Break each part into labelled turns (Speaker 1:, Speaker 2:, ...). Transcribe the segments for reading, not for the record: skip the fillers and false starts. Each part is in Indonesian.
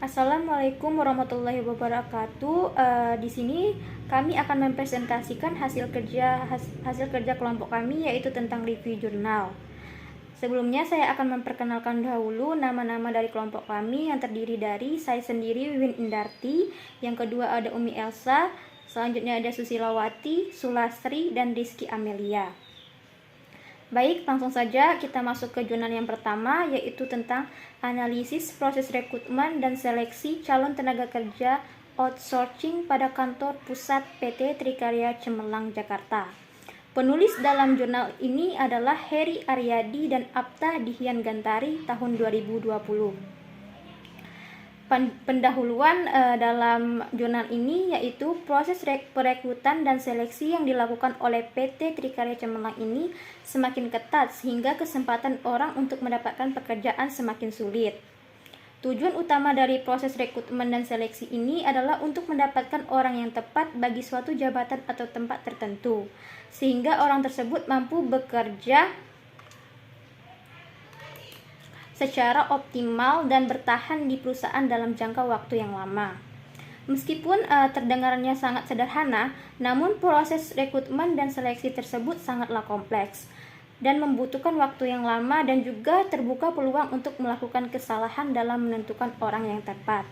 Speaker 1: Assalamualaikum warahmatullahi wabarakatuh. Di sini kami akan mempresentasikan hasil kerja kelompok kami, yaitu tentang review jurnal. Sebelumnya saya akan memperkenalkan dahulu nama-nama dari kelompok kami yang terdiri dari saya sendiri, Wiwin Indarti, yang kedua ada Umi Elsa, selanjutnya ada Susilawati, Sulastri, dan Rizky Amelia. Baik, langsung saja kita masuk ke jurnal yang pertama, yaitu tentang analisis proses rekrutmen dan seleksi calon tenaga kerja outsourcing pada kantor pusat PT Trikarya Cemerlang, Jakarta. Penulis dalam jurnal ini adalah Heri Aryadi dan Apta Dihian Gantari tahun 2020. Pendahuluan dalam jurnal ini yaitu proses perekrutan dan seleksi yang dilakukan oleh PT Trikarya Cemerlang ini semakin ketat sehingga kesempatan orang untuk mendapatkan pekerjaan semakin sulit. Tujuan utama dari proses rekrutmen dan seleksi ini adalah untuk mendapatkan orang yang tepat bagi suatu jabatan atau tempat tertentu, sehingga orang tersebut mampu bekerja secara optimal dan bertahan di perusahaan dalam jangka waktu yang lama. Meskipun terdengarnya sangat sederhana, namun proses rekrutmen dan seleksi tersebut sangatlah kompleks dan membutuhkan waktu yang lama dan juga terbuka peluang untuk melakukan kesalahan dalam menentukan orang yang tepat.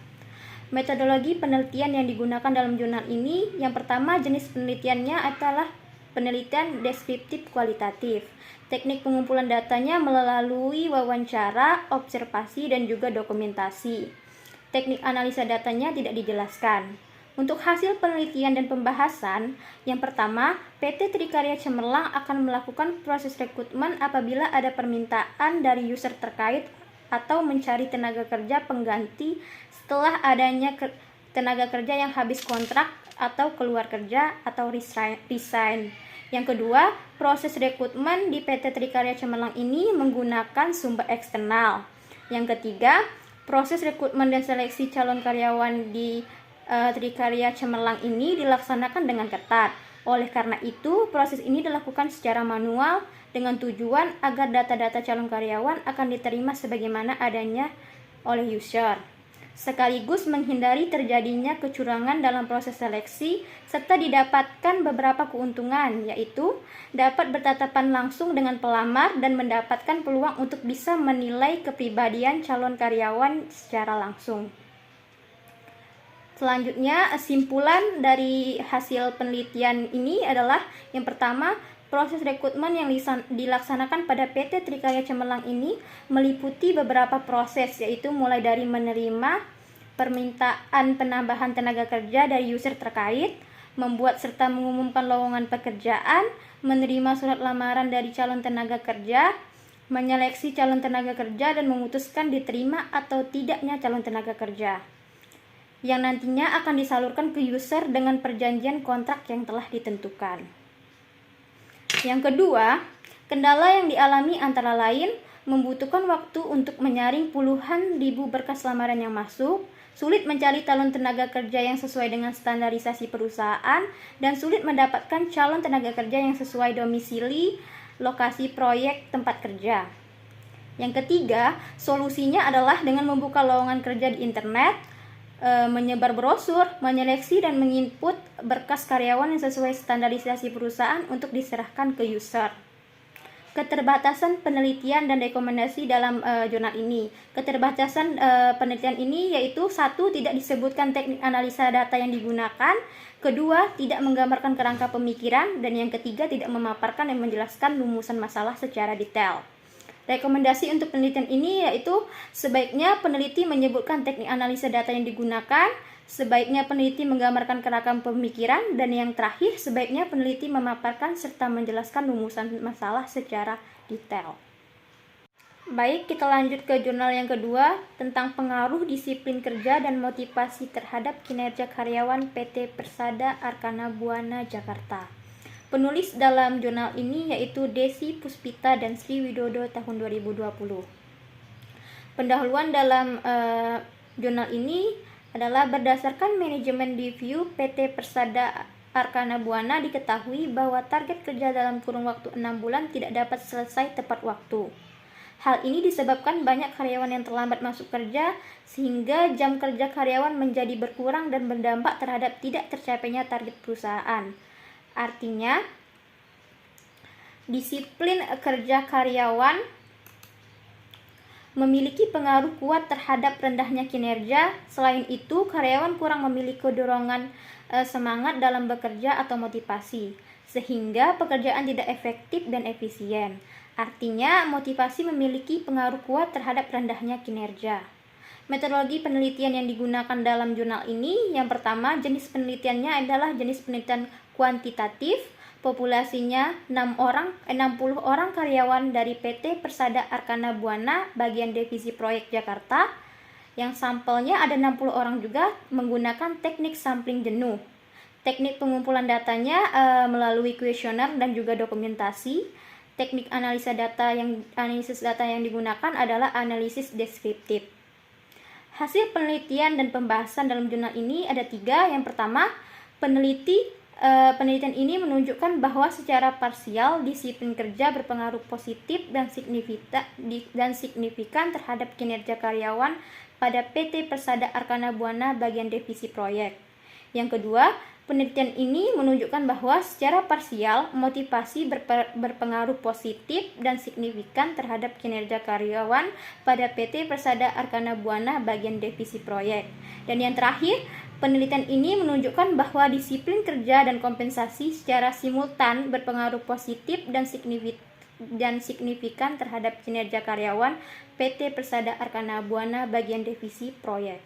Speaker 1: Metodologi penelitian yang digunakan dalam jurnal ini, yang pertama jenis penelitiannya adalah penelitian deskriptif kualitatif. Teknik pengumpulan datanya melalui wawancara, observasi, dan juga dokumentasi. Teknik analisa datanya tidak dijelaskan. Untuk hasil penelitian dan pembahasan, yang pertama, PT Trikarya Cemerlang akan melakukan proses rekrutmen apabila ada permintaan dari user terkait atau mencari tenaga kerja pengganti setelah adanya tenaga kerja yang habis kontrak atau keluar kerja atau resign. Yang kedua, proses rekrutmen di PT Trikarya Cemerlang ini menggunakan sumber eksternal. Yang ketiga, proses rekrutmen dan seleksi calon karyawan di Trikarya Cemerlang ini dilaksanakan dengan ketat. Oleh karena itu, proses ini dilakukan secara manual dengan tujuan agar data-data calon karyawan akan diterima sebagaimana adanya oleh user, sekaligus menghindari terjadinya kecurangan dalam proses seleksi, serta didapatkan beberapa keuntungan, yaitu dapat bertatapan langsung dengan pelamar dan mendapatkan peluang untuk bisa menilai kepribadian calon karyawan secara langsung. Selanjutnya, simpulan dari hasil penelitian ini adalah yang pertama, proses rekrutmen yang dilaksanakan pada PT Trikarya Cemerlang ini meliputi beberapa proses, yaitu mulai dari menerima permintaan penambahan tenaga kerja dari user terkait, membuat serta mengumumkan lowongan pekerjaan, menerima surat lamaran dari calon tenaga kerja, menyeleksi calon tenaga kerja dan memutuskan diterima atau tidaknya calon tenaga kerja, yang nantinya akan disalurkan ke user dengan perjanjian kontrak yang telah ditentukan. Yang kedua, kendala yang dialami antara lain membutuhkan waktu untuk menyaring puluhan ribu berkas lamaran yang masuk, sulit mencari calon tenaga kerja yang sesuai dengan standarisasi perusahaan, dan sulit mendapatkan calon tenaga kerja yang sesuai domisili, lokasi proyek tempat kerja. Yang ketiga, solusinya adalah dengan membuka lowongan kerja di internet, menyebar brosur, menyeleksi dan menginput berkas karyawan yang sesuai standarisasi perusahaan untuk diserahkan ke user. Keterbatasan penelitian dan rekomendasi dalam jurnal ini. Keterbatasan penelitian ini yaitu satu, tidak disebutkan teknik analisa data yang digunakan, kedua, tidak menggambarkan kerangka pemikiran, dan yang ketiga, tidak memaparkan dan menjelaskan rumusan masalah secara detail. Rekomendasi untuk penelitian ini yaitu sebaiknya peneliti menyebutkan teknik analisa data yang digunakan, sebaiknya peneliti menggambarkan kerangka pemikiran, dan yang terakhir sebaiknya peneliti memaparkan serta menjelaskan rumusan masalah secara detail. Baik, kita lanjut ke jurnal yang kedua tentang pengaruh disiplin kerja dan motivasi terhadap kinerja karyawan PT Persada Arkana Buana Jakarta. Penulis dalam jurnal ini yaitu Desi Puspita dan Sri Widodo tahun 2020. Pendahuluan dalam jurnal ini adalah berdasarkan manajemen review PT Persada Arkana Buana diketahui bahwa target kerja dalam kurun waktu 6 bulan tidak dapat selesai tepat waktu. Hal ini disebabkan banyak karyawan yang terlambat masuk kerja, sehingga jam kerja karyawan menjadi berkurang dan berdampak terhadap tidak tercapainya target perusahaan. Artinya, disiplin kerja karyawan memiliki pengaruh kuat terhadap rendahnya kinerja. Selain itu, karyawan kurang memiliki dorongan semangat dalam bekerja atau motivasi, sehingga pekerjaan tidak efektif dan efisien. Artinya, motivasi memiliki pengaruh kuat terhadap rendahnya kinerja. Metodologi penelitian yang digunakan dalam jurnal ini, yang pertama, jenis penelitiannya adalah jenis penelitian kuantitatif. Populasinya 60 orang karyawan dari PT Persada Arkana Buana bagian divisi proyek Jakarta. Yang sampelnya ada 60 orang juga menggunakan teknik sampling jenuh. Teknik pengumpulan datanya melalui kuesioner dan juga dokumentasi. Teknik analisis data yang digunakan adalah analisis deskriptif. Hasil penelitian dan pembahasan dalam jurnal ini ada 3. Yang pertama, penelitian ini menunjukkan bahwa secara parsial disiplin kerja berpengaruh positif dan signifikan terhadap kinerja karyawan pada PT Persada Arkana Buana bagian divisi proyek. Yang kedua, penelitian ini menunjukkan bahwa secara parsial motivasi berpengaruh positif dan signifikan terhadap kinerja karyawan pada PT Persada Arkana Buana bagian divisi proyek. Dan yang terakhir, penelitian ini menunjukkan bahwa disiplin kerja dan kompensasi secara simultan berpengaruh positif dan signifikan terhadap kinerja karyawan PT Persada Arkana Buana bagian divisi proyek.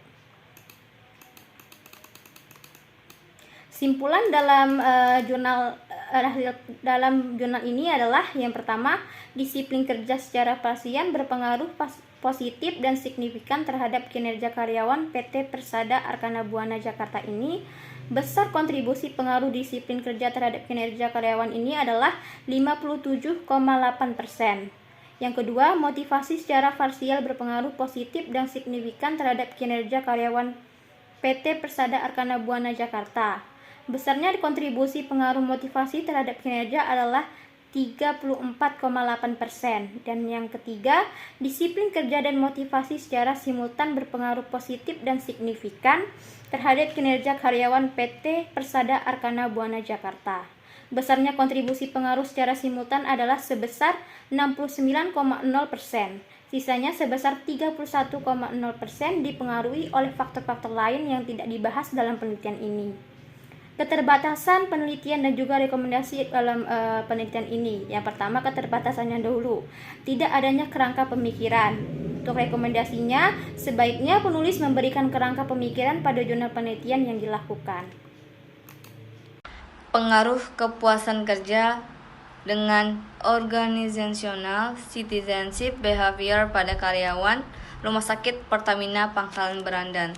Speaker 1: Simpulan dalam jurnal ini adalah yang pertama, disiplin kerja secara parsial berpengaruh positif dan signifikan terhadap kinerja karyawan PT Persada Arkana Buana Jakarta ini. Besar kontribusi pengaruh disiplin kerja terhadap kinerja karyawan ini adalah 57,8%. Yang kedua, motivasi secara parsial berpengaruh positif dan signifikan terhadap kinerja karyawan PT Persada Arkana Buana Jakarta. Besarnya kontribusi pengaruh motivasi terhadap kinerja adalah 34,8%. Dan yang ketiga, disiplin kerja dan motivasi secara simultan berpengaruh positif dan signifikan terhadap kinerja karyawan PT Persada Arkana Buana Jakarta. Besarnya kontribusi pengaruh secara simultan adalah sebesar 69,0%. Sisanya sebesar 31,0% dipengaruhi oleh faktor-faktor lain yang tidak dibahas dalam penelitian ini. Keterbatasan penelitian dan juga rekomendasi dalam penelitian ini. Yang pertama, keterbatasannya dahulu, tidak adanya kerangka pemikiran. Untuk rekomendasinya, sebaiknya penulis memberikan kerangka pemikiran pada jurnal penelitian yang dilakukan.
Speaker 2: Pengaruh kepuasan kerja dengan organizational citizenship behavior pada karyawan Rumah Sakit Pertamina Pangkalan Berandan.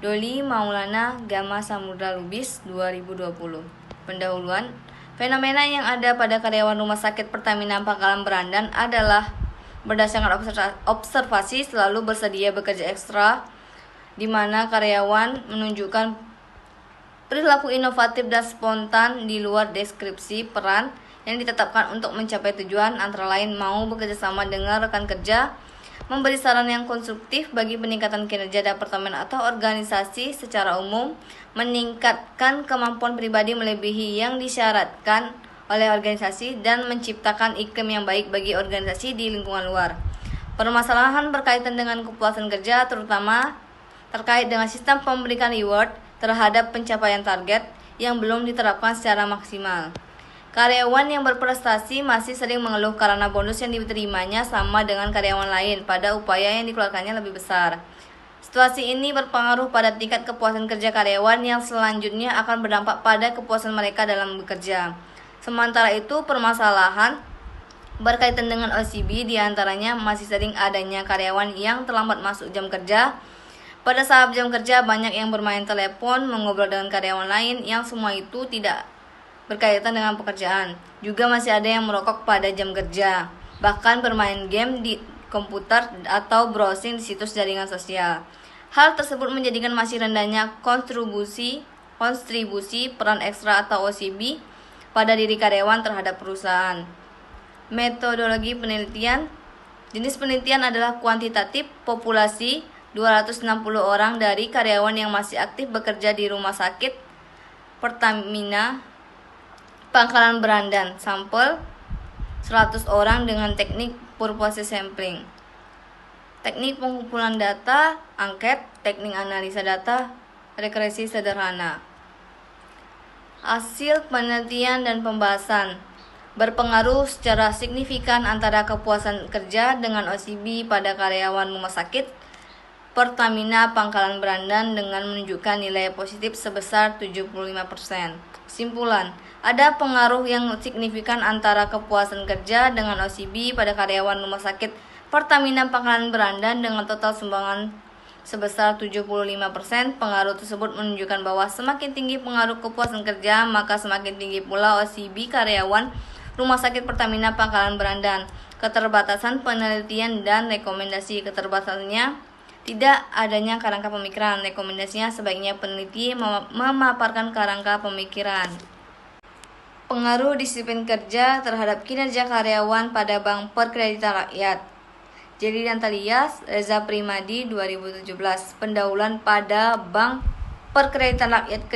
Speaker 2: Doli Maulana Gama Samudra Lubis 2020. Pendahuluan, fenomena yang ada pada karyawan Rumah Sakit Pertamina Pangkalan Berandan adalah berdasarkan observasi selalu bersedia bekerja ekstra, di mana karyawan menunjukkan perilaku inovatif dan spontan di luar deskripsi peran yang ditetapkan untuk mencapai tujuan, antara lain mau bekerja sama dengan rekan kerja, memberi saran yang konstruktif bagi peningkatan kinerja departemen atau organisasi secara umum, meningkatkan kemampuan pribadi melebihi yang disyaratkan oleh organisasi, dan menciptakan iklim yang baik bagi organisasi di lingkungan luar. Permasalahan berkaitan dengan kepuasan kerja terutama terkait dengan sistem pemberian reward terhadap pencapaian target yang belum diterapkan secara maksimal. Karyawan yang berprestasi masih sering mengeluh karena bonus yang diterimanya sama dengan karyawan lain, pada upaya yang dikeluarkannya lebih besar. Situasi ini berpengaruh pada tingkat kepuasan kerja karyawan yang selanjutnya akan berdampak pada kepuasan mereka dalam bekerja. Sementara itu, permasalahan berkaitan dengan OCB diantaranya masih sering adanya karyawan yang terlambat masuk jam kerja. Pada saat jam kerja, banyak yang bermain telepon, mengobrol dengan karyawan lain, yang semua itu tidak berkaitan dengan pekerjaan. Juga masih ada yang merokok pada jam kerja, bahkan bermain game di komputer atau browsing di situs jaringan sosial. Hal tersebut menjadikan masih rendahnya kontribusi peran ekstra atau OCB pada diri karyawan terhadap perusahaan. Metodologi penelitian Jenis penelitian adalah kuantitatif, populasi 260 orang dari karyawan yang masih aktif bekerja di rumah sakit Pertamina Pangkalan Berandan, sampel 100 orang dengan teknik purpose sampling. Teknik pengumpulan data, angket, teknik analisa data, regresi sederhana. Hasil penelitian dan pembahasan berpengaruh secara signifikan antara kepuasan kerja dengan OCB pada karyawan rumah sakit Pertamina Pangkalan Berandan dengan menunjukkan nilai positif sebesar 75%. Kesimpulan, ada pengaruh yang signifikan antara kepuasan kerja dengan OCB pada karyawan rumah sakit Pertamina Pangkalan Berandan dengan total sumbangan sebesar 75%. Pengaruh tersebut menunjukkan bahwa semakin tinggi pengaruh kepuasan kerja, maka semakin tinggi pula OCB karyawan Rumah Sakit Pertamina Pangkalan Berandan. Keterbatasan penelitian dan rekomendasi. Keterbatasannya tidak adanya kerangka pemikiran. Rekomendasinya sebaiknya peneliti memaparkan kerangka pemikiran. Pengaruh disiplin kerja terhadap kinerja karyawan pada Bank Perkreditan Rakyat. Jelly dan Talias, Reza Primadi, 2017. Pendahuluan pada Bank Perkreditan Rakyat,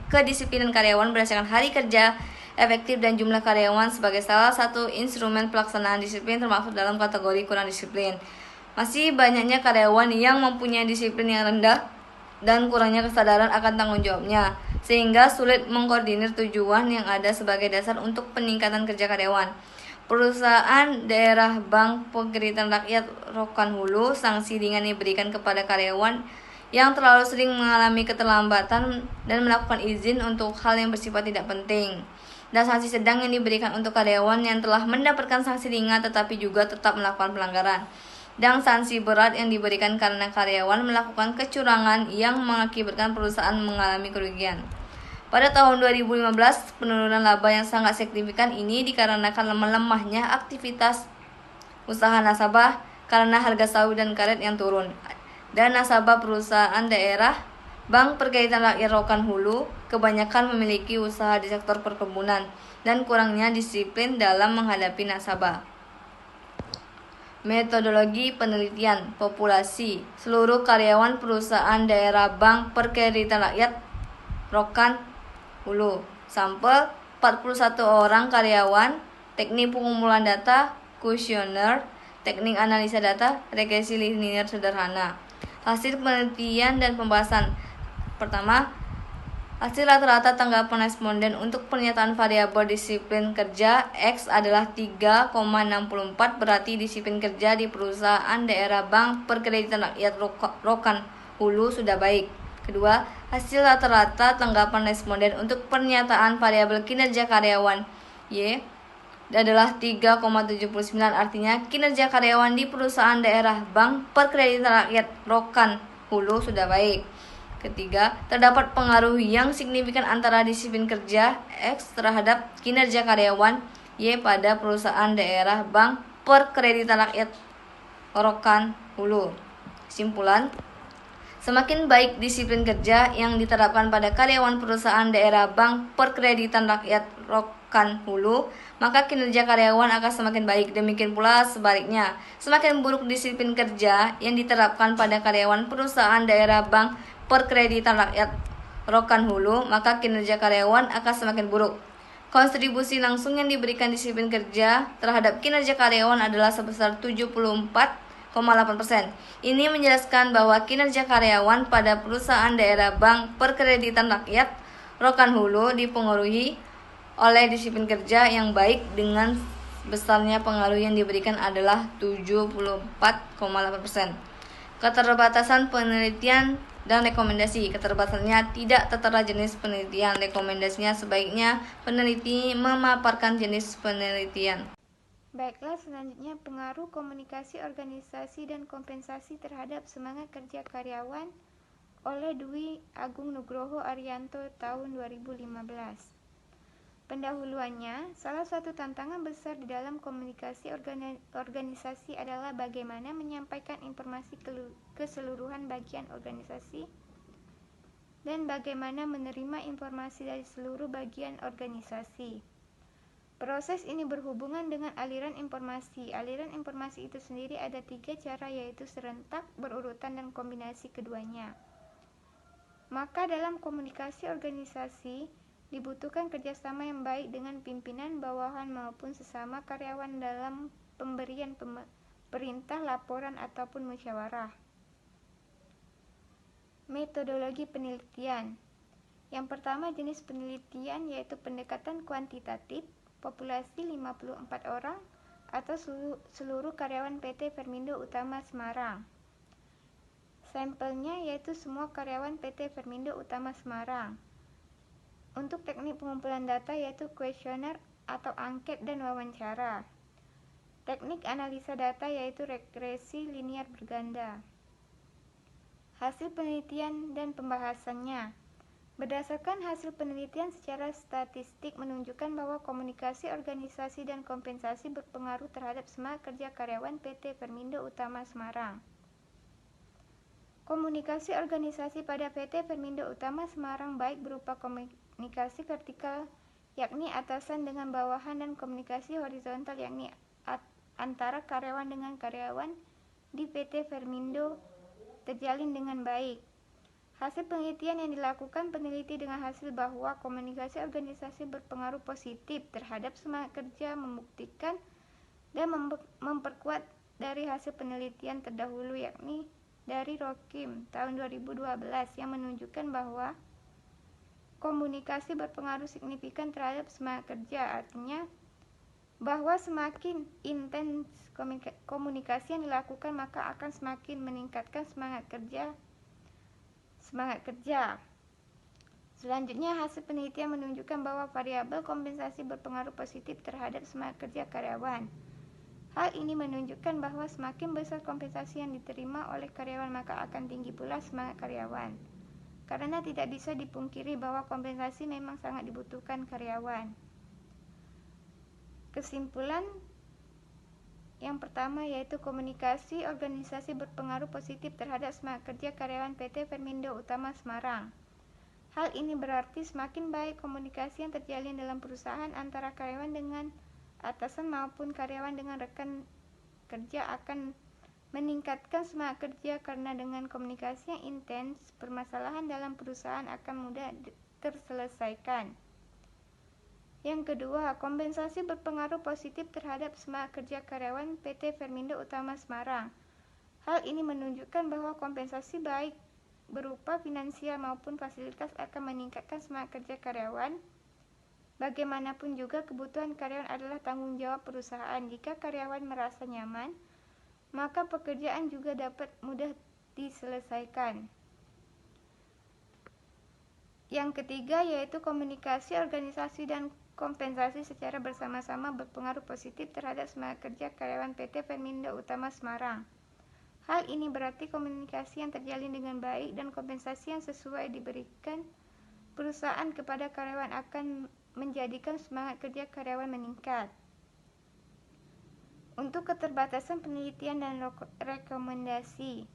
Speaker 2: kedisiplinan karyawan berdasarkan hari kerja efektif dan jumlah karyawan sebagai salah satu instrumen pelaksanaan disiplin termasuk dalam kategori kurang disiplin. Masih banyaknya karyawan yang mempunyai disiplin yang rendah dan kurangnya kesadaran akan tanggung jawabnya, sehingga sulit mengkoordinir tujuan yang ada sebagai dasar untuk peningkatan kerja karyawan. Perusahaan daerah Bank Perkreditan Rakyat Rokan Hulu, sanksi ringan diberikan kepada karyawan yang terlalu sering mengalami keterlambatan dan melakukan izin untuk hal yang bersifat tidak penting, dan sanksi sedang yang diberikan untuk karyawan yang telah mendapatkan sanksi ringan tetapi juga tetap melakukan pelanggaran, dan sanksi berat yang diberikan karena karyawan melakukan kecurangan yang mengakibatkan perusahaan mengalami kerugian. Pada tahun 2015, penurunan laba yang sangat signifikan ini dikarenakan melemahnya aktivitas usaha nasabah karena harga sawit dan karet yang turun, dan nasabah perusahaan daerah Bank Perkreditan Rakyat Rokan Hulu kebanyakan memiliki usaha di sektor perkebunan dan kurangnya disiplin dalam menghadapi nasabah. Metodologi penelitian populasi seluruh karyawan perusahaan daerah Bank Perkreditan Rakyat Rokan Hulu, sampel 41 orang karyawan, teknik pengumpulan data, kuesioner, teknik analisa data, regresi linear sederhana. Hasil penelitian dan pembahasan. Pertama, hasil rata-rata tanggapan responden untuk pernyataan variabel disiplin kerja X adalah 3,64, berarti disiplin kerja di perusahaan daerah Bank Perkreditan Rakyat Rokan Hulu sudah baik. Kedua, hasil rata-rata tanggapan responden untuk pernyataan variabel kinerja karyawan Y adalah 3,79, artinya kinerja karyawan di perusahaan daerah Bank Perkreditan Rakyat Rokan Hulu sudah baik. Ketiga, terdapat pengaruh yang signifikan antara disiplin kerja X terhadap kinerja karyawan Y pada perusahaan daerah Bank Perkreditan Rakyat Rokan Hulu. Kesimpulan, semakin baik disiplin kerja yang diterapkan pada karyawan perusahaan daerah Bank Perkreditan Rakyat Rokan Hulu, maka kinerja karyawan akan semakin baik. Demikian pula sebaliknya, semakin buruk disiplin kerja yang diterapkan pada karyawan perusahaan daerah Bank Perkreditan Rakyat Rokan Hulu, maka kinerja karyawan akan semakin buruk. Kontribusi langsung yang diberikan disiplin kerja terhadap kinerja karyawan adalah sebesar 74,8%. Ini menjelaskan bahwa kinerja karyawan pada perusahaan daerah Bank Perkreditan Rakyat Rokan Hulu dipengaruhi oleh disiplin kerja yang baik, dengan besarnya pengaruh yang diberikan adalah 74,8%. Keterbatasan penelitian dan rekomendasi. Keterbatasannya tidak tertera jenis penelitian. Rekomendasinya sebaiknya peneliti memaparkan jenis penelitian.
Speaker 1: Baiklah, selanjutnya pengaruh komunikasi organisasi dan kompensasi terhadap semangat kerja karyawan oleh Dwi Agung Nugroho Arianto tahun 2015. Pendahuluannya, salah satu tantangan besar di dalam komunikasi organisasi adalah bagaimana menyampaikan informasi keseluruhan bagian organisasi dan bagaimana menerima informasi dari seluruh bagian organisasi.
Speaker 3: Proses ini berhubungan dengan aliran informasi. Aliran informasi itu sendiri ada 3 cara, yaitu serentak, berurutan, dan kombinasi keduanya. Maka dalam komunikasi organisasi dibutuhkan kerjasama yang baik dengan pimpinan, bawahan, maupun sesama karyawan dalam pemberian perintah, laporan, ataupun musyawarah. Metodologi penelitian. Yang pertama, jenis penelitian yaitu pendekatan kuantitatif, populasi 54 orang atau seluruh karyawan PT Permindo Utama Semarang. Sampelnya yaitu semua karyawan PT Permindo Utama Semarang. Untuk teknik pengumpulan data yaitu kuesioner atau angket dan wawancara. Teknik analisa data yaitu regresi linear berganda. Hasil penelitian dan pembahasannya. Berdasarkan hasil penelitian secara statistik menunjukkan bahwa komunikasi organisasi dan kompensasi berpengaruh terhadap semangat kerja karyawan PT Permindo Utama Semarang. Komunikasi organisasi pada PT Permindo Utama Semarang baik berupa komunikasi vertikal yakni atasan dengan bawahan dan komunikasi horizontal yakni antara karyawan dengan karyawan di PT Permindo terjalin dengan baik. Hasil penelitian yang dilakukan peneliti dengan hasil bahwa komunikasi organisasi berpengaruh positif terhadap semangat kerja membuktikan dan memperkuat dari hasil penelitian terdahulu yakni dari Rokim tahun 2012 yang menunjukkan bahwa komunikasi berpengaruh signifikan terhadap semangat kerja, artinya bahwa semakin intens komunikasi yang dilakukan maka akan semakin meningkatkan semangat kerja. Selanjutnya, hasil penelitian menunjukkan bahwa variabel kompensasi berpengaruh positif terhadap semangat kerja karyawan. Hal ini menunjukkan bahwa semakin besar kompensasi yang diterima oleh karyawan maka akan tinggi pula semangat karyawan. Karena tidak bisa dipungkiri bahwa kompensasi memang sangat dibutuhkan karyawan. Kesimpulan yang pertama yaitu komunikasi organisasi berpengaruh positif terhadap semangat kerja karyawan PT Permindo Utama Semarang. Hal ini berarti semakin baik komunikasi yang terjalin dalam perusahaan antara karyawan dengan atasan maupun karyawan dengan rekan kerja akan meningkatkan semangat kerja karena dengan komunikasi yang intens, permasalahan dalam perusahaan akan mudah terselesaikan. Yang kedua, kompensasi berpengaruh positif terhadap semangat kerja karyawan PT Permindo Utama Semarang. Hal ini menunjukkan bahwa kompensasi baik berupa finansial maupun fasilitas akan meningkatkan semangat kerja karyawan. Bagaimanapun juga kebutuhan karyawan adalah tanggung jawab perusahaan. Jika karyawan merasa nyaman, maka pekerjaan juga dapat mudah diselesaikan. Yang ketiga yaitu komunikasi organisasi dan kompensasi secara bersama-sama berpengaruh positif terhadap semangat kerja karyawan PT Permindo Utama Semarang. Hal ini berarti komunikasi yang terjalin dengan baik dan kompensasi yang sesuai diberikan perusahaan kepada karyawan akan menjadikan semangat kerja karyawan meningkat. Untuk keterbatasan penelitian dan rekomendasi.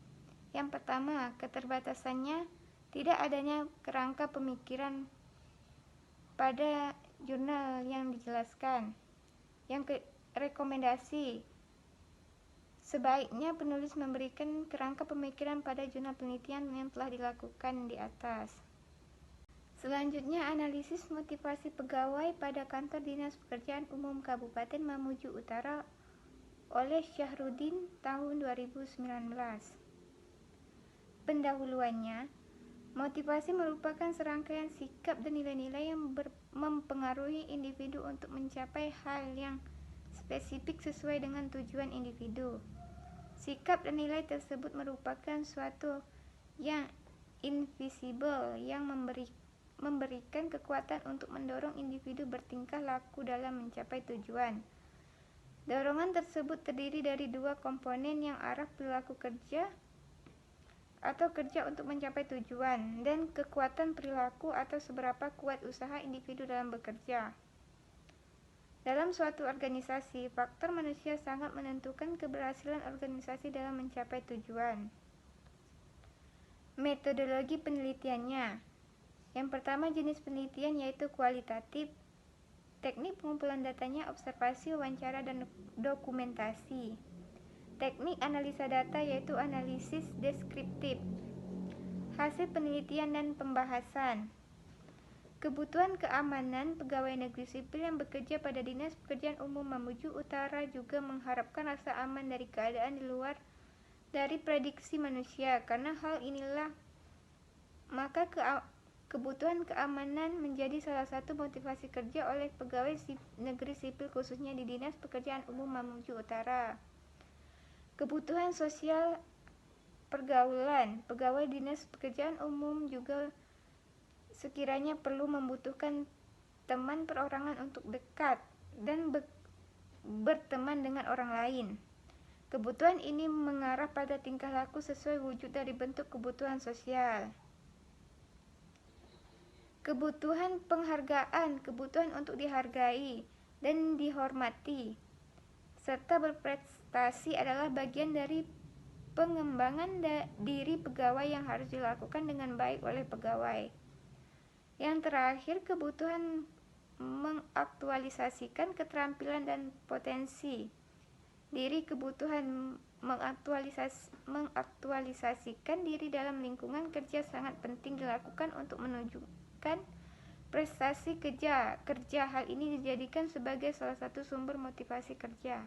Speaker 3: Yang pertama, keterbatasannya tidak adanya kerangka pemikiran pada jurnal yang dijelaskan. Yang rekomendasi, sebaiknya penulis memberikan kerangka pemikiran pada jurnal penelitian yang telah dilakukan di atas. Selanjutnya, analisis motivasi pegawai pada Kantor Dinas Pekerjaan Umum Kabupaten Mamuju Utara oleh Syahrudin tahun 2019. Pendahuluannya, motivasi merupakan serangkaian sikap dan nilai-nilai yang mempengaruhi individu untuk mencapai hal yang spesifik sesuai dengan tujuan individu. Sikap dan nilai tersebut merupakan suatu yang invisible yang memberikan kekuatan untuk mendorong individu bertingkah laku dalam mencapai tujuan. Dorongan tersebut terdiri dari dua komponen yang arah perilaku kerja atau kerja untuk mencapai tujuan dan kekuatan perilaku atau seberapa kuat usaha individu dalam bekerja. Dalam suatu organisasi, faktor manusia sangat menentukan keberhasilan organisasi dalam mencapai tujuan. Metodologi penelitiannya. Yang pertama jenis penelitian yaitu kualitatif. Teknik pengumpulan datanya observasi, wawancara, dan dokumentasi. Teknik analisa data yaitu analisis deskriptif. Hasil penelitian dan pembahasan. Kebutuhan keamanan pegawai negeri sipil yang bekerja pada Dinas Pekerjaan Umum Mamuju Utara juga mengharapkan rasa aman dari keadaan di luar dari prediksi manusia. Karena hal inilah, maka kebutuhan keamanan menjadi salah satu motivasi kerja oleh pegawai negeri sipil khususnya di Dinas Pekerjaan Umum Mamuju Utara. Kebutuhan sosial pergaulan. Pegawai Dinas Pekerjaan Umum juga sekiranya perlu membutuhkan teman perorangan untuk dekat dan berteman dengan orang lain. Kebutuhan ini mengarah pada tingkah laku sesuai wujud dari bentuk kebutuhan sosial. Kebutuhan penghargaan, kebutuhan untuk dihargai dan dihormati, serta berprestasi adalah bagian dari pengembangan diri pegawai yang harus dilakukan dengan baik oleh pegawai. Yang terakhir, kebutuhan mengaktualisasikan keterampilan dan potensi diri. Kebutuhan mengaktualisasikan diri dalam lingkungan kerja sangat penting dilakukan untuk menunjukkan prestasi kerja. Hal ini dijadikan sebagai salah satu sumber motivasi kerja.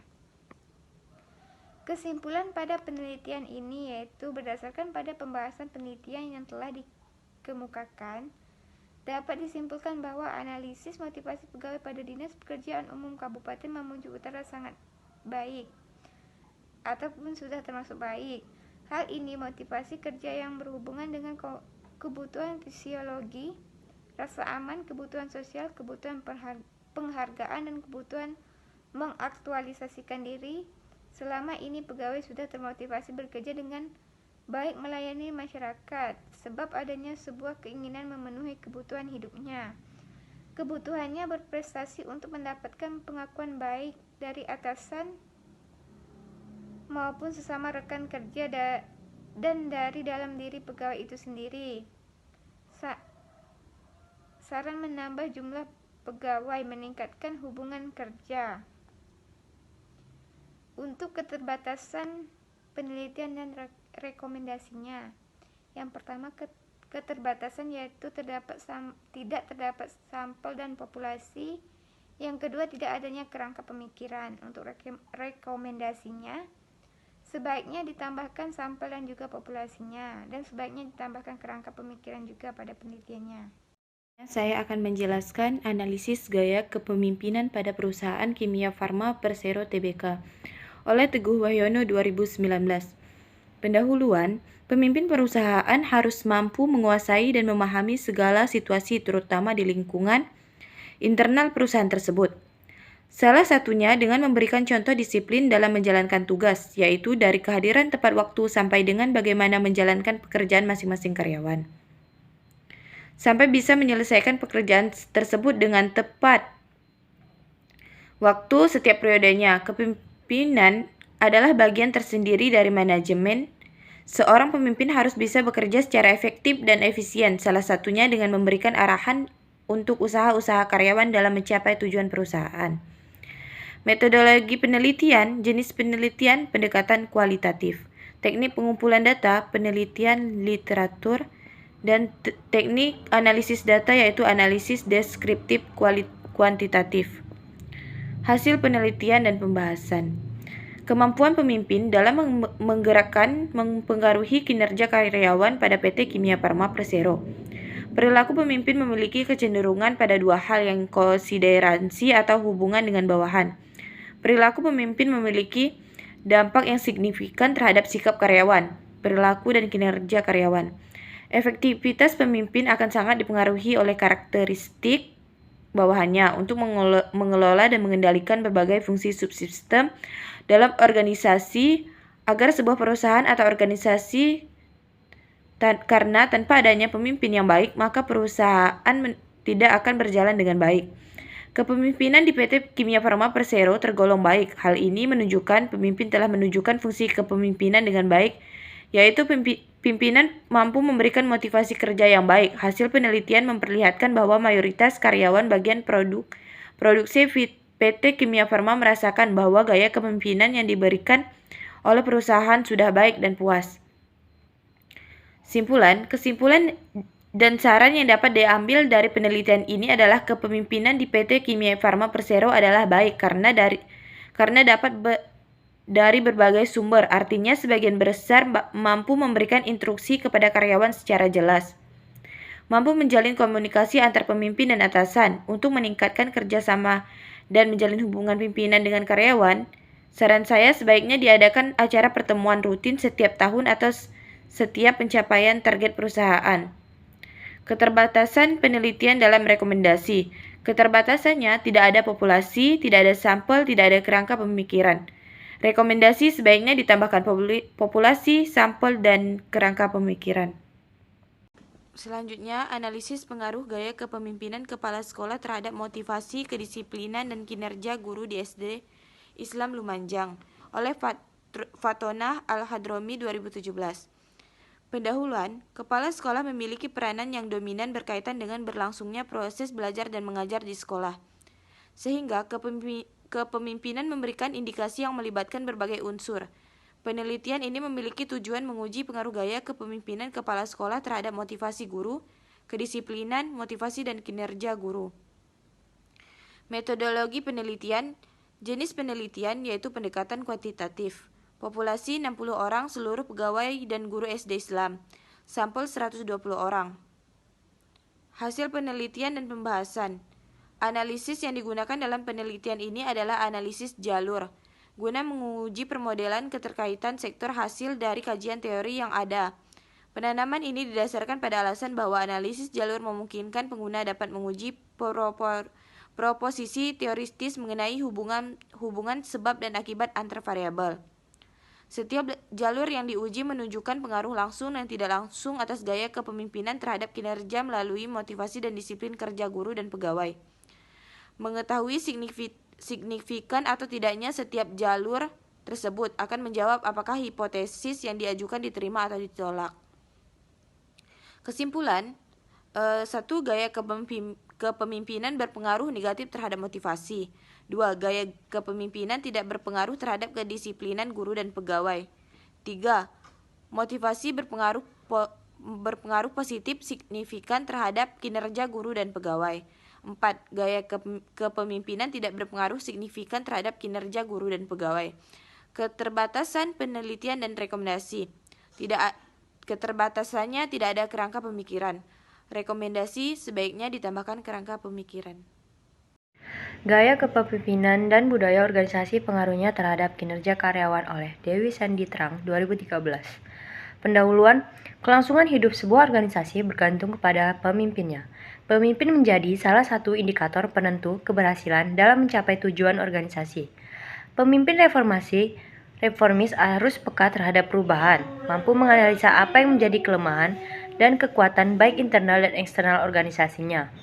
Speaker 3: Kesimpulan pada penelitian ini yaitu berdasarkan pada pembahasan penelitian yang telah dikemukakan, dapat disimpulkan bahwa analisis motivasi pegawai pada Dinas Pekerjaan Umum Kabupaten Mamuju Utara sangat baik ataupun sudah termasuk baik. Hal ini motivasi kerja yang berhubungan dengan kebutuhan fisiologi, rasa aman, kebutuhan sosial, kebutuhan penghargaan, dan kebutuhan mengaktualisasikan diri. Selama ini pegawai sudah termotivasi bekerja dengan baik melayani masyarakat, sebab adanya sebuah keinginan memenuhi kebutuhan hidupnya. Kebutuhannya berprestasi untuk mendapatkan pengakuan baik dari atasan maupun sesama rekan kerja dan dari dalam diri pegawai itu sendiri. Saran menambah jumlah pegawai, meningkatkan hubungan kerja. Untuk keterbatasan penelitian dan rekomendasinya. Yang pertama, keterbatasan yaitu tidak terdapat sampel dan populasi. Yang kedua, tidak adanya kerangka pemikiran. Untuk rekomendasinya, sebaiknya ditambahkan sampel dan juga populasinya, dan sebaiknya ditambahkan kerangka pemikiran juga pada penelitiannya.
Speaker 4: Saya akan menjelaskan analisis gaya kepemimpinan pada perusahaan kimia farma Persero Tbk oleh Teguh Wahyono 2019. Pendahuluan, pemimpin perusahaan harus mampu menguasai dan memahami segala situasi terutama di lingkungan internal perusahaan tersebut. Salah satunya dengan memberikan contoh disiplin dalam menjalankan tugas, yaitu dari kehadiran tepat waktu sampai dengan bagaimana menjalankan pekerjaan masing-masing karyawan. Sampai bisa menyelesaikan pekerjaan tersebut dengan tepat waktu setiap periodenya. Kepemimpinan adalah bagian tersendiri dari manajemen. Seorang pemimpin harus bisa bekerja secara efektif dan efisien, salah satunya dengan memberikan arahan untuk usaha-usaha karyawan dalam mencapai tujuan perusahaan. Metodologi penelitian, jenis penelitian, pendekatan kualitatif, teknik pengumpulan data, penelitian literatur, dan teknik analisis data yaitu analisis deskriptif kuantitatif. Hasil penelitian dan pembahasan. Kemampuan pemimpin dalam menggerakkan mempengaruhi kinerja karyawan pada PT Kimia Farma Persero. Perilaku pemimpin memiliki kecenderungan pada dua hal yang konsideransi atau hubungan dengan bawahan. Perilaku pemimpin memiliki dampak yang signifikan terhadap sikap karyawan, perilaku dan kinerja karyawan. Efektivitas pemimpin akan sangat dipengaruhi oleh karakteristik bawahannya untuk mengelola dan mengendalikan berbagai fungsi subsistem dalam organisasi agar sebuah perusahaan atau organisasi karena tanpa adanya pemimpin yang baik maka perusahaan tidak akan berjalan dengan baik. Kepemimpinan di PT Kimia Farma Persero tergolong baik. Hal ini menunjukkan pemimpin telah menunjukkan fungsi kepemimpinan dengan baik, yaitu pimpinan mampu memberikan motivasi kerja yang baik. Hasil penelitian memperlihatkan bahwa mayoritas karyawan bagian produk Produksi PT Kimia Farma merasakan bahwa gaya kepemimpinan yang diberikan oleh perusahaan sudah baik dan puas. Kesimpulan dan saran yang dapat diambil dari penelitian ini adalah kepemimpinan di PT Kimia Farma Persero adalah baik karena dapat dari berbagai sumber, artinya sebagian besar mampu memberikan instruksi kepada karyawan secara jelas, mampu menjalin komunikasi antar pemimpin dan atasan untuk meningkatkan kerjasama dan menjalin hubungan pimpinan dengan karyawan. Saran saya sebaiknya diadakan acara pertemuan rutin setiap tahun atau setiap pencapaian target perusahaan. Keterbatasan penelitian dalam rekomendasi. Keterbatasannya tidak ada populasi, tidak ada sampel, tidak ada kerangka pemikiran. Rekomendasi sebaiknya ditambahkan populasi, sampel, dan kerangka pemikiran. Selanjutnya, analisis pengaruh gaya kepemimpinan kepala sekolah terhadap motivasi, kedisiplinan, dan kinerja guru di SD Islam Lumajang oleh Fatonah Al-Hadromi 2017. Pendahuluan, kepala sekolah memiliki peranan yang dominan berkaitan dengan berlangsungnya proses belajar dan mengajar di sekolah. Sehingga kepemimpinan memberikan indikasi yang melibatkan berbagai unsur. Penelitian ini memiliki tujuan menguji pengaruh gaya kepemimpinan kepala sekolah terhadap motivasi guru, kedisiplinan, motivasi, dan kinerja guru. Metodologi penelitian. Jenis penelitian yaitu pendekatan kuantitatif. Populasi 60 orang seluruh pegawai dan guru SD Islam. Sampel 120 orang. Hasil penelitian dan pembahasan. Analisis yang digunakan dalam penelitian ini adalah analisis jalur, guna menguji permodelan keterkaitan sektor hasil dari kajian teori yang ada. Penanaman ini didasarkan pada alasan bahwa analisis jalur memungkinkan pengguna dapat menguji proposisi teoritis mengenai hubungan sebab dan akibat antar variabel. Setiap jalur yang diuji menunjukkan pengaruh langsung dan tidak langsung atas gaya kepemimpinan terhadap kinerja melalui motivasi dan disiplin kerja guru dan pegawai. Mengetahui signifikan atau tidaknya setiap jalur tersebut akan menjawab apakah hipotesis yang diajukan diterima atau ditolak. Kesimpulan, 1. Gaya kepemimpinan berpengaruh negatif terhadap motivasi. 2. Gaya kepemimpinan tidak berpengaruh terhadap kedisiplinan guru dan pegawai. 3. Motivasi berpengaruh positif signifikan terhadap kinerja guru dan pegawai. 4. Gaya kepemimpinan tidak berpengaruh signifikan terhadap kinerja guru dan pegawai. Keterbatasan penelitian dan rekomendasi. Keterbatasannya tidak ada kerangka pemikiran. Rekomendasi sebaiknya ditambahkan kerangka pemikiran.
Speaker 5: Gaya kepemimpinan dan budaya organisasi pengaruhnya terhadap kinerja karyawan oleh Dewi Sanditrang 2013. Pendahuluan, kelangsungan hidup sebuah organisasi bergantung kepada pemimpinnya. Pemimpin menjadi salah satu indikator penentu keberhasilan dalam mencapai tujuan organisasi. Pemimpin reformis harus peka terhadap perubahan, mampu menganalisa apa yang menjadi kelemahan dan kekuatan baik internal dan eksternal organisasinya,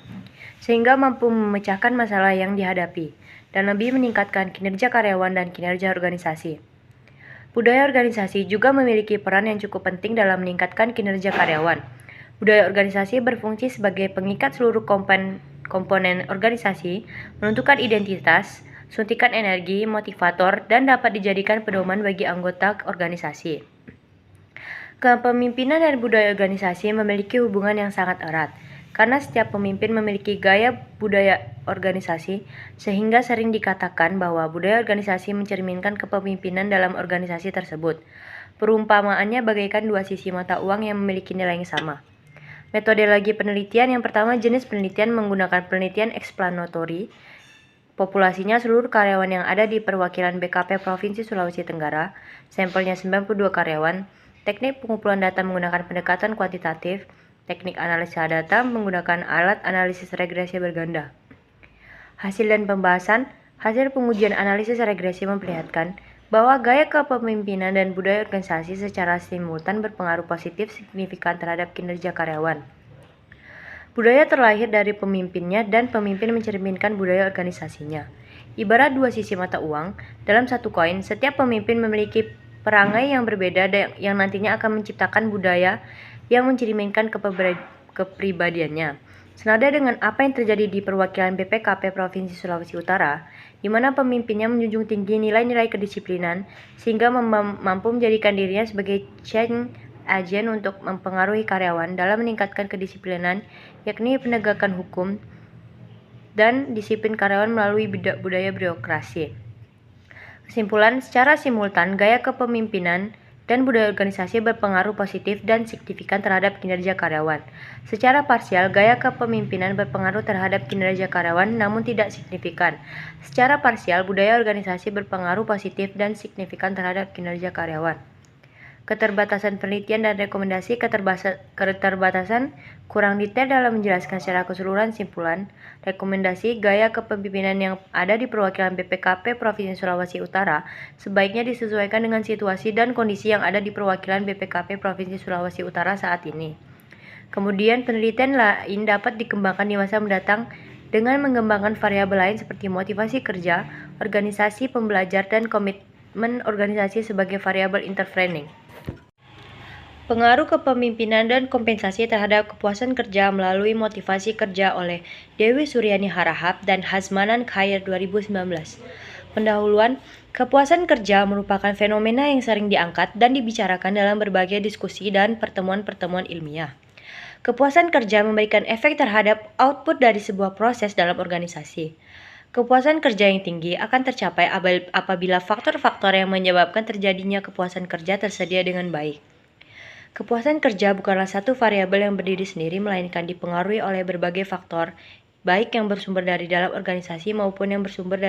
Speaker 5: sehingga mampu memecahkan masalah yang dihadapi dan lebih meningkatkan kinerja karyawan dan kinerja organisasi. Budaya organisasi juga memiliki peran yang cukup penting dalam meningkatkan kinerja karyawan. Budaya organisasi berfungsi sebagai pengikat seluruh komponen organisasi, menentukan identitas, suntikan energi, motivator, dan dapat dijadikan pedoman bagi anggota organisasi. Kepemimpinan dan budaya organisasi memiliki hubungan yang sangat erat, karena setiap pemimpin memiliki gaya budaya organisasi, sehingga sering dikatakan bahwa budaya organisasi mencerminkan kepemimpinan dalam organisasi tersebut. Perumpamaannya bagaikan dua sisi mata uang yang memiliki nilai yang sama. Metodologi penelitian yang pertama, jenis penelitian menggunakan penelitian explanatory. Populasinya seluruh karyawan yang ada di perwakilan BKP Provinsi Sulawesi Tenggara, sampelnya 92 karyawan. Teknik pengumpulan data menggunakan pendekatan kuantitatif. Teknik analisa data menggunakan alat analisis regresi berganda. Hasil dan pembahasan. Hasil pengujian analisis regresi memperlihatkan bahwa gaya kepemimpinan dan budaya organisasi secara simultan berpengaruh positif signifikan terhadap kinerja karyawan. Budaya terlahir dari pemimpinnya dan pemimpin mencerminkan budaya organisasinya. Ibarat dua sisi mata uang, dalam satu koin, setiap pemimpin memiliki perangai yang berbeda yang nantinya akan menciptakan budaya yang mencerminkan kepribadiannya. Senada dengan apa yang terjadi di perwakilan BPKP Provinsi Sulawesi Utara, di mana pemimpinnya menjunjung tinggi nilai-nilai kedisiplinan sehingga mampu menjadikan dirinya sebagai change agent untuk mempengaruhi karyawan dalam meningkatkan kedisiplinan, yakni penegakan hukum dan disiplin karyawan melalui budaya birokrasi. Kesimpulan, secara simultan, gaya kepemimpinan dan budaya organisasi berpengaruh positif dan signifikan terhadap kinerja karyawan. Secara parsial, gaya kepemimpinan berpengaruh terhadap kinerja karyawan namun tidak signifikan. Secara parsial, budaya organisasi berpengaruh positif dan signifikan terhadap kinerja karyawan. Keterbatasan penelitian dan rekomendasi. Keterbatasan kurang detail dalam menjelaskan secara keseluruhan simpulan rekomendasi gaya kepemimpinan yang ada di perwakilan BPKP Provinsi Sulawesi Utara sebaiknya disesuaikan dengan situasi dan kondisi yang ada di perwakilan BPKP Provinsi Sulawesi Utara saat ini. Kemudian penelitian lain dapat dikembangkan di masa mendatang dengan mengembangkan variabel lain seperti motivasi kerja, organisasi pembelajar, dan komitmen organisasi sebagai variabel interframing. Pengaruh kepemimpinan dan kompensasi terhadap kepuasan kerja melalui motivasi kerja oleh Dewi Suryani Harahap dan Hazmanan Khair 2019. Pendahuluan, kepuasan kerja merupakan fenomena yang sering diangkat dan dibicarakan dalam berbagai diskusi dan pertemuan-pertemuan ilmiah. Kepuasan kerja memberikan efek terhadap output dari sebuah proses dalam organisasi. Kepuasan kerja yang tinggi akan tercapai apabila faktor-faktor yang menyebabkan terjadinya kepuasan kerja tersedia dengan baik. Kepuasan kerja bukanlah satu variabel yang berdiri sendiri, melainkan dipengaruhi oleh berbagai faktor, baik yang bersumber dari dalam organisasi maupun yang bersumber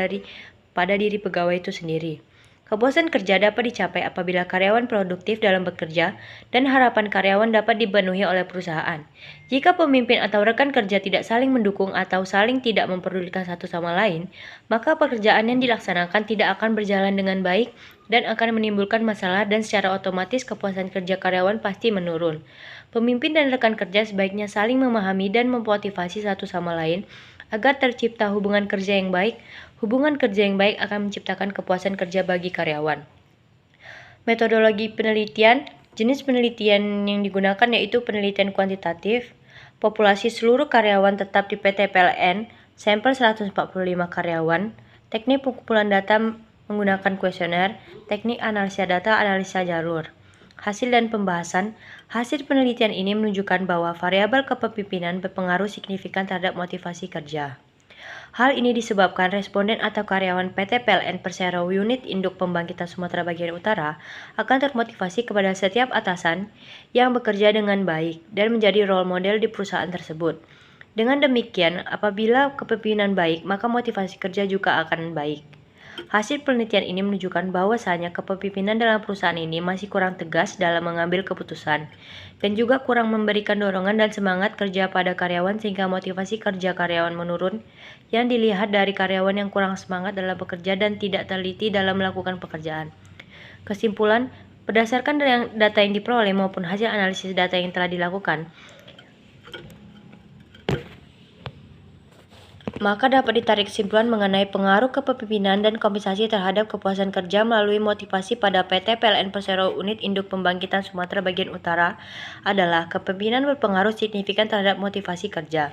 Speaker 5: pada diri pegawai itu sendiri. Kepuasan kerja dapat dicapai apabila karyawan produktif dalam bekerja dan harapan karyawan dapat dipenuhi oleh perusahaan. Jika pemimpin atau rekan kerja tidak saling mendukung atau saling tidak memperdulikan satu sama lain, maka pekerjaan yang dilaksanakan tidak akan berjalan dengan baik dan akan menimbulkan masalah dan secara otomatis kepuasan kerja karyawan pasti menurun. Pemimpin dan rekan kerja sebaiknya saling memahami dan memotivasi satu sama lain agar tercipta hubungan kerja yang baik. Hubungan kerja yang baik akan menciptakan kepuasan kerja bagi karyawan. Metodologi penelitian. Jenis penelitian yang digunakan yaitu penelitian kuantitatif, populasi seluruh karyawan tetap di PT PLN, sampel 145 karyawan, teknik pengumpulan data menggunakan kuesioner, teknik analisa data, analisa jalur. Hasil dan pembahasan. Hasil penelitian ini menunjukkan bahwa variabel kepemimpinan berpengaruh signifikan terhadap motivasi kerja. Hal ini disebabkan responden atau karyawan PT PLN Persero Unit Induk Pembangkitan Sumatera Bagian Utara akan termotivasi kepada setiap atasan yang bekerja dengan baik dan menjadi role model di perusahaan tersebut. Dengan demikian, apabila kepemimpinan baik, maka motivasi kerja juga akan baik. Hasil penelitian ini menunjukkan bahwasanya kepemimpinan dalam perusahaan ini masih kurang tegas dalam mengambil keputusan dan juga kurang memberikan dorongan dan semangat kerja pada karyawan sehingga motivasi kerja karyawan menurun yang dilihat dari karyawan yang kurang semangat dalam bekerja dan tidak teliti dalam melakukan pekerjaan. Kesimpulan, berdasarkan data yang diperoleh maupun hasil analisis data yang telah dilakukan, maka dapat ditarik kesimpulan mengenai pengaruh kepemimpinan dan kompensasi terhadap kepuasan kerja melalui motivasi pada PT PLN Persero Unit Induk Pembangkitan Sumatera Bagian Utara adalah kepemimpinan berpengaruh signifikan terhadap motivasi kerja.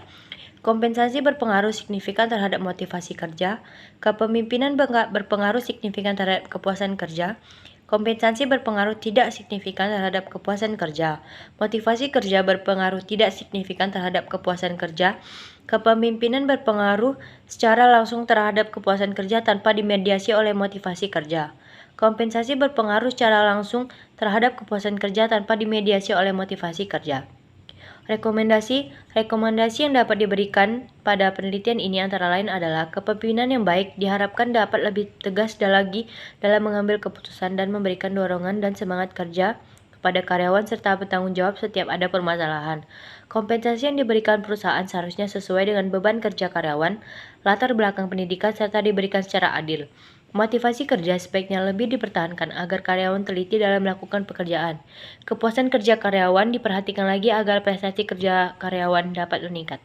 Speaker 5: Kompensasi berpengaruh signifikan terhadap motivasi kerja. Kepemimpinan berpengaruh signifikan terhadap kepuasan kerja. Kompensasi berpengaruh tidak signifikan terhadap kepuasan kerja. Motivasi kerja berpengaruh tidak signifikan terhadap kepuasan kerja. Kepemimpinan berpengaruh secara langsung terhadap kepuasan kerja tanpa dimediasi oleh motivasi kerja. Kompensasi berpengaruh secara langsung terhadap kepuasan kerja tanpa dimediasi oleh motivasi kerja. Rekomendasi yang dapat diberikan pada penelitian ini antara lain adalah kepemimpinan yang baik diharapkan dapat lebih tegas lagi dalam mengambil keputusan dan memberikan dorongan dan semangat kerja kepada karyawan serta bertanggung jawab setiap ada permasalahan. Kompensasi yang diberikan perusahaan seharusnya sesuai dengan beban kerja karyawan, latar belakang pendidikan, serta diberikan secara adil. Motivasi kerja sebaiknya lebih dipertahankan agar karyawan teliti dalam melakukan pekerjaan. Kepuasan kerja karyawan diperhatikan lagi agar prestasi kerja karyawan dapat meningkat.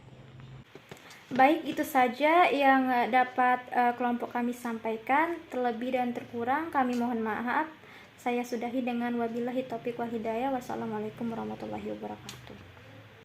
Speaker 1: Baik, itu saja yang dapat kelompok kami sampaikan. Terlebih dan terkurang kami mohon maaf. Saya sudahi dengan wabillahi taufiq wal hidayah. Wassalamualaikum warahmatullahi wabarakatuh.